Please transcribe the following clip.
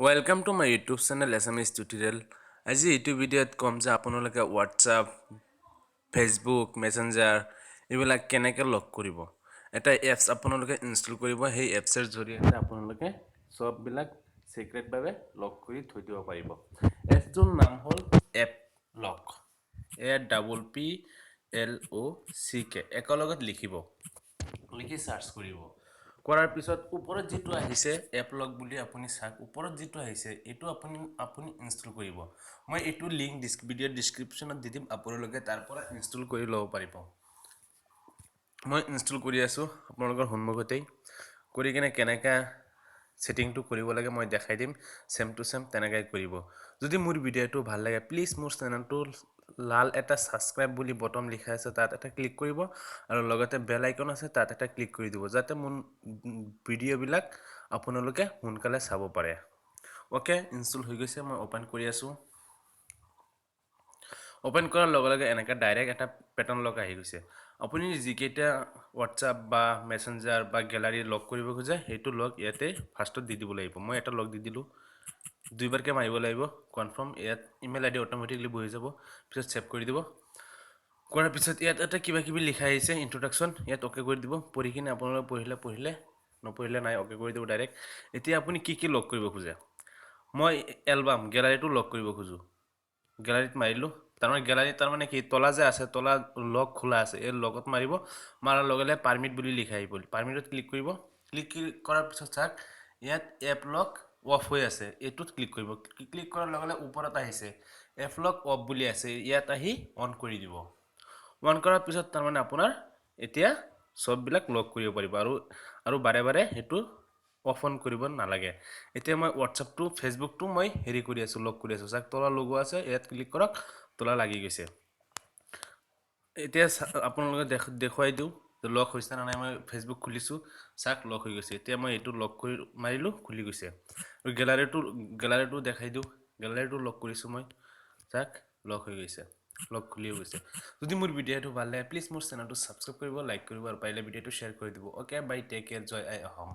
Welcome to my YouTube channel Assamese tutorial. আজি এইটো ভিডিঅ'ত কম যে আপোনালোকে WhatsApp, Facebook, Messenger এইবিলাক কেনেকৈ লক কৰিব। এটা এপছ আপোনালোকে ইনষ্টল কৰিব, সেই এপছৰ জৰিয়তে আপোনালোকে সববিলাক সিক্ৰেটভাৱে লক কৰি থৈ দিব পাৰিব। এপছটোৰ নাম হ'ল এপ লক। APPLOCK একেলগত লিখিব। লিখি সাৰ্চ কৰিব। কৰাৰ পিছত ওপৰত যেটো আহিছে এপ লক বুলি আপুনি চাক ওপৰত যেটো আহিছে এটো আপুনি ইনষ্টল কৰিব। মই এটো লিংক ভিডিও ডেসক্ৰিপচনত দি দিম, আপোনালোকে তাৰ পৰা ইনষ্টল কৰি ল'ব পাৰিব। মই ইনষ্টল কৰি আছো আপোনালোকৰ সন্মুখতেই। কৰি কিনে কেনেকা সেটিংটো কৰিব লাগে মই দেখাই দিম, সেম টু সেম তেনেকৈ কৰিব। যদি মোৰ ভিডিওটো ভাল লাগে প্লিজ মোৰ চেনেলটো লাল এটা সাবস্ক্ৰাইব বুলি বটন লিখা আছে তাত এটা ক্লিক কৰিব আৰু লগতে বেল আইকন আছে তাত এটা ক্লিক কৰি দিব, যাতে মোৰ ভিডিওবিলাক আপোনালোকে সোনকালে চাব পাৰে। ওকে, ইনষ্টল হৈ গৈছে। মই ওপেন কৰি আছো। ওপেন কৰাৰ লগে লগে এনেকা ডাইৰেক্ট এটা পেটাৰ্ন লক আহি গৈছে। আপুনি যিকেইটা WhatsApp বা Messenger বা গ্যালাৰি লক কৰিব খোজে সেইটো লক ইয়াতে ফাৰ্ষ্টত দি দিব লাগিব। মই এটা লক দি দিলো, দুইবাৰকে মাৰিব লাগিব কনফাৰ্ম। ইয়াত ইমেইল আইডি অটোমেটিকলি বহি যাব, পিছত সেভ কৰি দিব। কৰাৰ পিছত ইয়াত এটা কিবা কিবি লিখা আহিছে ইন্ট্ৰোডাকশন, ইয়াত ওকে কৰি দিব। পঢ়ি কিনে আপোনালোকে পঢ়িলে নপঢ়িলে নাই, ওকে কৰি দিব ডাইৰেক্ট। এতিয়া আপুনি কি লক কৰিব খোজে, মই এলবাম গ্যালাৰিটো লক কৰিব খোজো। গ্যালাৰিত মাৰিলো, তাৰমানে গ্যালাৰি তাৰমানে কি তলা যে আছে তলা লক খোলা আছে, এই লগত মাৰিব। মাৰাৰ লগে লগে পাৰমিট বুলি লিখা আহিব। পাৰমিটত ক্লিক কৰিব। ক্লিক কৰাৰ পিছত চাওক ইয়াত এপ লক অফ হৈ আছে, এটোত ক্লিক কৰিব। ক্লিক কৰাৰ লগে লগে ওপৰত আহিছে এপ লক অফ বুলি আছে, ইয়াত আহি অন কৰি দিব। অন কৰাৰ পিছত তাৰমানে আপোনাৰ এতিয়া সববিলাক লক কৰিব পাৰিব আৰু বাৰে বাৰে হেতু অফ অন কৰিব নালাগে। এতিয়া মই WhatsAppটো Facebookটো মই হেৰি কৰি আছো, লক কৰি আছো। চাক তলা লোগো আছে, ইয়াত ক্লিক কৰক, তলা লাগি গৈছে। এতিয়া আপোনালোকে দেখুৱাই দিও লক হৈছে না নাই। মই Facebook খুলিছো, চাক লক হৈ গৈছে। এতিয়া মই এটো লক কৰি মাৰিলো, খুলি গৈছে। আৰু গ্যালাৰিটো দেখাই দিও, গ্যালাৰিটো লক কৰিছো মই, চাক লক হৈ গৈছে, লক খুলি গৈছে। যদি মোৰ ভিডিওটো ভাল লাগে প্লিজ মোৰ চেনেলটো সাবস্ক্ৰাইব কৰিব, লাইক কৰিব আৰু পাৰিলে ভিডিওটো শ্বেয়াৰ কৰি দিব। ওকে বাই, টেক কেয়াৰ, জয় আই অসম।